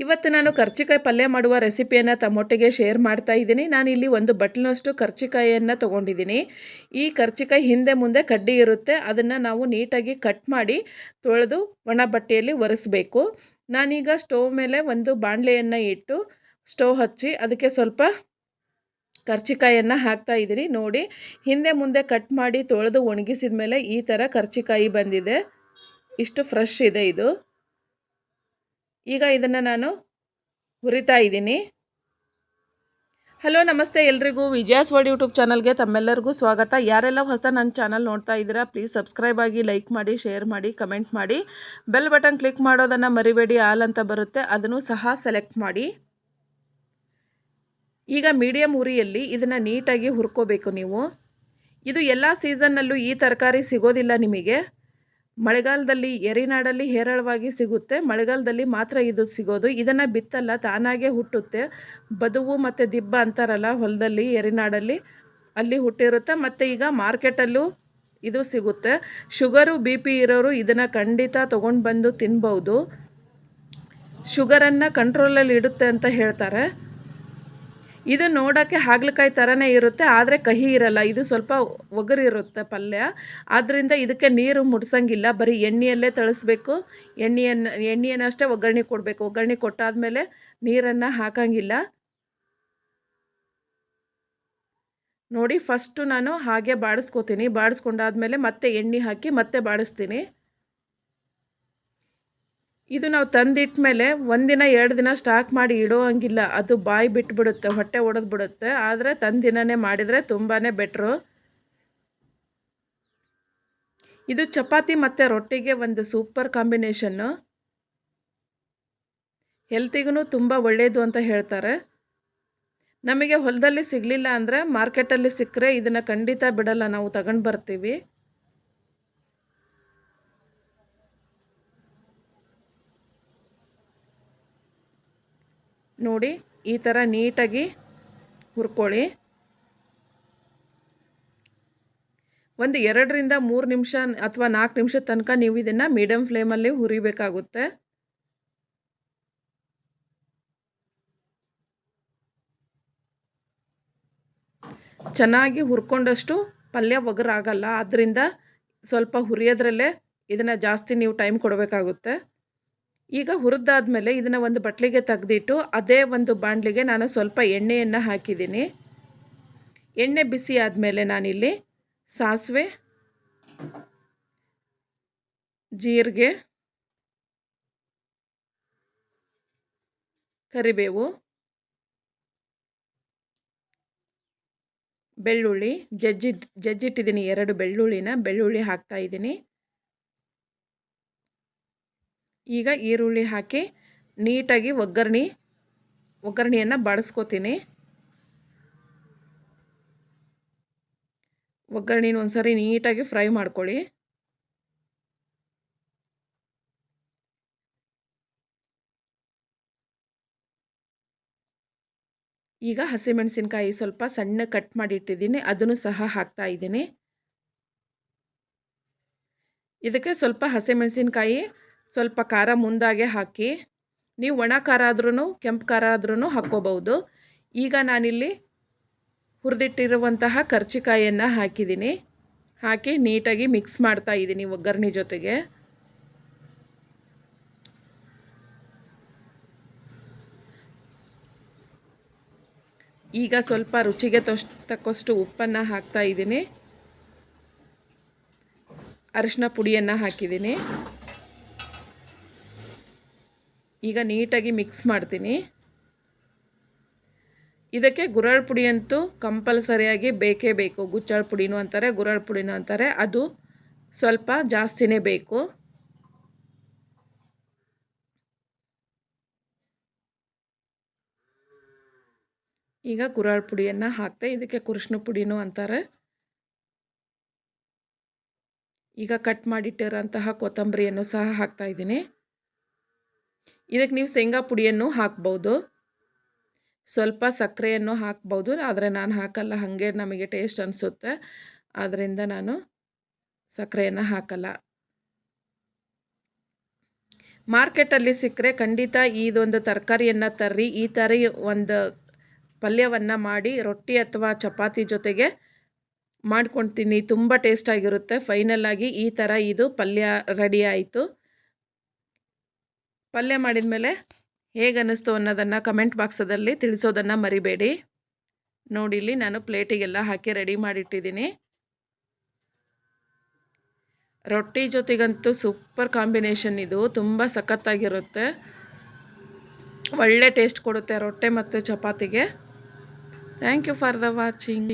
ಇವತ್ತು ನಾನು ಕರ್ಚಿಕಾಯಿ ಪಲ್ಯ ಮಾಡುವ ರೆಸಿಪಿಯನ್ನು ತಮ್ಮೊಟ್ಟಿಗೆ ಶೇರ್ ಮಾಡ್ತಾ ಇದ್ದೀನಿ. ನಾನಿಲ್ಲಿ ಒಂದು ಬಟ್ಲಿನಷ್ಟು ಕರ್ಚಿಕಾಯಿಯನ್ನು ತೊಗೊಂಡಿದ್ದೀನಿ. ಈ ಕರ್ಚಿಕಾಯಿ ಹಿಂದೆ ಮುಂದೆ ಕಡ್ಡಿ ಇರುತ್ತೆ. ಅದನ್ನು ನಾವು ನೀಟಾಗಿ ಕಟ್ ಮಾಡಿ ತೊಳೆದು ಒಣ ಬಟ್ಟೆಯಲ್ಲಿ ಒರೆಸಬೇಕು. ನಾನೀಗ ಸ್ಟೋವ್ ಮೇಲೆ ಒಂದು ಬಾಣಲೆಯನ್ನು ಇಟ್ಟು ಸ್ಟೋವ್ ಹಚ್ಚಿ ಅದಕ್ಕೆ ಸ್ವಲ್ಪ ಕರ್ಚಿಕಾಯನ್ನು ಹಾಕ್ತಾ ಇದ್ದೀನಿ. ನೋಡಿ, ಹಿಂದೆ ಮುಂದೆ ಕಟ್ ಮಾಡಿ ತೊಳೆದು ಒಣಗಿಸಿದ ಮೇಲೆ ಈ ಥರ ಕರ್ಚಿಕಾಯಿ ಬಂದಿದೆ. ಇಷ್ಟು ಫ್ರೆಶ್ ಇದೆ ಇದು. ಈಗ ಇದನ್ನು ನಾನು ಹುರಿತಾ ಇದ್ದೀನಿ. ಹಲೋ, ನಮಸ್ತೆ ಎಲ್ರಿಗೂ. ವಿಜಯಾಸ್ ವರ್ಲ್ಡ್ ಯೂಟ್ಯೂಬ್ ಚಾನಲ್ಗೆ ತಮ್ಮೆಲ್ಲರಿಗೂ ಸ್ವಾಗತ. ಯಾರೆಲ್ಲ ಹೊಸ ನನ್ನ ಚಾನಲ್ ನೋಡ್ತಾ ಇದ್ದೀರಾ, ಪ್ಲೀಸ್ ಸಬ್ಸ್ಕ್ರೈಬ್ ಆಗಿ, ಲೈಕ್ ಮಾಡಿ, ಶೇರ್ ಮಾಡಿ, ಕಮೆಂಟ್ ಮಾಡಿ. ಬೆಲ್ ಬಟನ್ ಕ್ಲಿಕ್ ಮಾಡೋದನ್ನು ಮರಿಬೇಡಿ. ಆಲ್ ಅಂತ ಬರುತ್ತೆ, ಅದನ್ನು ಸಹ ಸೆಲೆಕ್ಟ್ ಮಾಡಿ. ಈಗ ಮೀಡಿಯಮ್ ಉರಿಯಲ್ಲಿ ಇದನ್ನು ನೀಟಾಗಿ ಹುರ್ಕೋಬೇಕು ನೀವು. ಇದು ಎಲ್ಲ ಸೀಸನ್ನಲ್ಲೂ ಈ ತರಕಾರಿ ಸಿಗೋದಿಲ್ಲ ನಿಮಗೆ. ಮಳೆಗಾಲದಲ್ಲಿ ಎರಿನಾಡಲ್ಲಿ ಹೇರಳವಾಗಿ ಸಿಗುತ್ತೆ, ಮಳೆಗಾಲದಲ್ಲಿ ಮಾತ್ರ ಇದು ಸಿಗೋದು. ಇದನ್ನು ಬಿತ್ತಲ್ಲ, ತಾನಾಗೆ ಹುಟ್ಟುತ್ತೆ. ಬದುವು ಮತ್ತು ದಿಬ್ಬ ಅಂತಾರಲ್ಲ ಹೊಲದಲ್ಲಿ, ಎರಿನಾಡಲ್ಲಿ, ಅಲ್ಲಿ ಹುಟ್ಟಿರುತ್ತೆ. ಮತ್ತು ಈಗ ಮಾರ್ಕೆಟಲ್ಲೂ ಇದು ಸಿಗುತ್ತೆ. ಶುಗರು BP ಇರೋರು ಇದನ್ನು ಖಂಡಿತ ತೊಗೊಂಡು ಬಂದು ತಿನ್ಬೋದು. ಶುಗರನ್ನು ಕಂಟ್ರೋಲಲ್ಲಿ ಇಡುತ್ತೆ ಅಂತ ಹೇಳ್ತಾರೆ. ಇದು ನೋಡೋಕ್ಕೆ ಹಾಗಲಕಾಯಿ ಥರನೇ ಇರುತ್ತೆ, ಆದರೆ ಕಹಿ ಇರಲ್ಲ. ಇದು ಸ್ವಲ್ಪ ಒಗರಿರುತ್ತೆ ಪಲ್ಯ. ಆದ್ದರಿಂದ ಇದಕ್ಕೆ ನೀರು ಮುಡ್ಸಂಗಿಲ್ಲ, ಬರೀ ಎಣ್ಣೆಯಲ್ಲೇ ತಳಿಸ್ಬೇಕು. ಎಣ್ಣೆಯನ್ನು ಅಷ್ಟೇ ಒಗ್ಗರಣೆ ಕೊಡಬೇಕು. ಒಗ್ಗರಣೆ ಕೊಟ್ಟಾದಮೇಲೆ ನೀರನ್ನು ಹಾಕಂಗಿಲ್ಲ. ನೋಡಿ, ಫಸ್ಟು ನಾನು ಹಾಗೆ ಬಾಡಿಸ್ಕೋತೀನಿ. ಬಾಡಿಸ್ಕೊಂಡಾದ್ಮೇಲೆ ಮತ್ತೆ ಎಣ್ಣೆ ಹಾಕಿ ಮತ್ತೆ ಬಾಡಿಸ್ತೀನಿ. ಇದು ನಾವು ತಂದಿಟ್ಟ ಮೇಲೆ ಒಂದಿನ 2 ದಿನ ಸ್ಟಾಕ್ ಮಾಡಿ ಇಡೋ ಹಂಗಿಲ್ಲ. ಅದು ಬಾಯಿ ಬಿಟ್ಬಿಡುತ್ತೆ, ಹೊಟ್ಟೆ ಒಡೆದು ಬಿಡುತ್ತೆ. ಆದರೆ ತಂದಿನನೇ ಮಾಡಿದರೆ ತುಂಬಾ ಬೆಟ್ರು. ಇದು ಚಪಾತಿ ಮತ್ತು ರೊಟ್ಟಿಗೆ ಒಂದು ಸೂಪರ್ ಕಾಂಬಿನೇಷನ್ನು. ಹೆಲ್ತಿಗೂ ತುಂಬ ಒಳ್ಳೆಯದು ಅಂತ ಹೇಳ್ತಾರೆ. ನಮಗೆ ಹೊಲದಲ್ಲಿ ಸಿಗಲಿಲ್ಲ ಅಂದರೆ ಮಾರ್ಕೆಟಲ್ಲಿ ಸಿಕ್ಕರೆ ಇದನ್ನು ಖಂಡಿತ ಬಿಡಲ್ಲ, ನಾವು ತಗೊಂಡು ಬರ್ತೀವಿ. ನೋಡಿ, ಈ ಥರ ನೀಟಾಗಿ ಹುರ್ಕೊಳ್ಳಿ. ಒಂದು 2 ರಿಂದ 3 ನಿಮಿಷ ಅಥವಾ 4 ನಿಮಿಷದ ತನಕ ನೀವು ಇದನ್ನು ಮೀಡಿಯಮ್ ಫ್ಲೇಮಲ್ಲಿ ಹುರಿಬೇಕಾಗುತ್ತೆ. ಚೆನ್ನಾಗಿ ಹುರ್ಕೊಂಡಷ್ಟು ಪಲ್ಯ ಒಗರಾಗಲ್ಲ. ಆದ್ದರಿಂದ ಸ್ವಲ್ಪ ಹುರಿಯೋದ್ರಲ್ಲೇ ಇದನ್ನು ಜಾಸ್ತಿ ನೀವು ಟೈಮ್ ಕೊಡಬೇಕಾಗುತ್ತೆ. ಈಗ ಹುರಿದಾದ್ಮೇಲೆ ಇದನ್ನು ಒಂದು ಬಟ್ಲಿಗೆ ತೆಗೆದಿಟ್ಟು ಅದೇ ಒಂದು ಬಾಣಲಿಗೆ ನಾನು ಸ್ವಲ್ಪ ಎಣ್ಣೆಯನ್ನು ಹಾಕಿದ್ದೀನಿ. ಎಣ್ಣೆ ಬಿಸಿ ಆದಮೇಲೆ ನಾನಿಲ್ಲಿ ಸಾಸಿವೆ, ಜೀರಿಗೆ, ಕರಿಬೇವು, ಬೆಳ್ಳುಳ್ಳಿ ಜಜ್ಜಿಟ್ಟಿದ್ದೀನಿ. 2 ಬೆಳ್ಳುಳ್ಳಿ ಹಾಕ್ತಾ ಇದ್ದೀನಿ. ಈಗ ಈರುಳ್ಳಿ ಹಾಕಿ ನೀಟಾಗಿ ಒಗ್ಗರಣೆಯನ್ನು ಬಾಡಿಸ್ಕೋತೀನಿ. ಒಗ್ಗರಣೆನ ಒಂದ್ಸರಿ ನೀಟಾಗಿ ಫ್ರೈ ಮಾಡ್ಕೊಳ್ಳಿ. ಈಗ ಹಸಿಮೆಣಸಿನ್ಕಾಯಿ ಸ್ವಲ್ಪ ಸಣ್ಣ ಕಟ್ ಮಾಡಿ ಇಟ್ಟಿದ್ದೀನಿ, ಅದನ್ನು ಸಹ ಹಾಕ್ತಾ ಇದ್ದೀನಿ. ಇದಕ್ಕೆ ಸ್ವಲ್ಪ ಹಸಿಮೆಣಸಿನ್ಕಾಯಿ, ಸ್ವಲ್ಪ ಖಾರ ಮುಂದಾಗೆ ಹಾಕಿ. ನೀವು ಒಣ ಖಾರ ಆದ್ರೂ ಕೆಂಪು ಖಾರ ಆದ್ರೂ ಹಾಕ್ಕೋಬಹುದು. ಈಗ ನಾನಿಲ್ಲಿ ಹುರಿದಿಟ್ಟಿರುವಂತಹ ಕರ್ಚಿಕಾಯಿಯನ್ನು ಹಾಕಿದ್ದೀನಿ. ಹಾಕಿ ನೀಟಾಗಿ ಮಿಕ್ಸ್ ಮಾಡ್ತಾ ಇದ್ದೀನಿ ಒಗ್ಗರಣೆ ಜೊತೆಗೆ. ಈಗ ಸ್ವಲ್ಪ ರುಚಿಗೆ ತಕ್ಕಷ್ಟು ಉಪ್ಪನ್ನು ಹಾಕ್ತಾ ಇದ್ದೀನಿ. ಅರಿಶಿನ ಪುಡಿಯನ್ನು ಹಾಕಿದ್ದೀನಿ. ಈಗ ನೀಟಾಗಿ ಮಿಕ್ಸ್ ಮಾಡ್ತೀನಿ. ಇದಕ್ಕೆ ಗುರಾಳ್ ಪುಡಿ ಅಂತೂ ಕಂಪಲ್ಸರಿಯಾಗಿ ಬೇಕೇ ಬೇಕು. ಗುಚ್ಚಾಳ ಪುಡಿನೂ ಅಂತಾರೆ, ಗುರಾಳ್ ಪುಡಿನೂ ಅಂತಾರೆ. ಅದು ಸ್ವಲ್ಪ ಜಾಸ್ತಿನೇ ಬೇಕು. ಈಗ ಗುರಾಳ್ ಪುಡಿಯನ್ನು ಹಾಕ್ತೆ. ಇದಕ್ಕೆ ಕುರುಶ್ನ ಪುಡಿನೂ ಅಂತಾರೆ. ಈಗ ಕಟ್ ಮಾಡಿಟ್ಟಿರೋಂತಹ ಕೊತ್ತಂಬರಿಯನ್ನು ಸಹ ಹಾಕ್ತಾ ಇದ್ದೀನಿ. ಇದಕ್ಕೆ ನೀವು ಶೇಂಗಾ ಪುಡಿಯನ್ನು ಹಾಕ್ಬೋದು, ಸ್ವಲ್ಪ ಸಕ್ಕರೆಯನ್ನು ಹಾಕ್ಬೋದು. ಆದರೆ ನಾನು ಹಾಕಲ್ಲ, ಹಾಗೆ ನಮಗೆ ಟೇಸ್ಟ್ ಅನಿಸುತ್ತೆ. ಆದ್ದರಿಂದ ನಾನು ಸಕ್ಕರೆಯನ್ನು ಹಾಕಲ್ಲ. ಮಾರ್ಕೆಟಲ್ಲಿ ಸಿಕ್ಕರೆ ಖಂಡಿತ ಇದೊಂದು ತರಕಾರಿಯನ್ನು ತರ್ರಿ. ಈ ಥರ ಒಂದು ಪಲ್ಯವನ್ನು ಮಾಡಿ ರೊಟ್ಟಿ ಅಥವಾ ಚಪಾತಿ ಜೊತೆಗೆ ಮಾಡ್ಕೊಳ್ತೀನಿ, ತುಂಬ ಟೇಸ್ಟಾಗಿರುತ್ತೆ. ಫೈನಲಾಗಿ ಈ ಥರ ಇದು ಪಲ್ಯ ರೆಡಿ ಆಯಿತು. ಪಲ್ಯ ಮಾಡಿದ ಮೇಲೆ ಹೇಗೆ ಅನ್ನಿಸ್ತು ಅನ್ನೋದನ್ನು ಕಮೆಂಟ್ ಬಾಕ್ಸಲ್ಲಿ ತಿಳಿಸೋದನ್ನು ಮರಿಬೇಡಿ. ನೋಡಿ, ಇಲ್ಲಿ ನಾನು ಪ್ಲೇಟಿಗೆಲ್ಲ ಹಾಕಿ ರೆಡಿ ಮಾಡಿಟ್ಟಿದ್ದೀನಿ. ರೊಟ್ಟಿ ಜೊತೆಗಂತೂ ಸೂಪರ್ ಕಾಂಬಿನೇಷನ್ ಇದು, ತುಂಬ ಸಖತ್ತಾಗಿರುತ್ತೆ, ಒಳ್ಳೆ ಟೇಸ್ಟ್ ಕೊಡುತ್ತೆ ರೊಟ್ಟೆ ಮತ್ತು ಚಪಾತಿಗೆ. Thank you for the watching.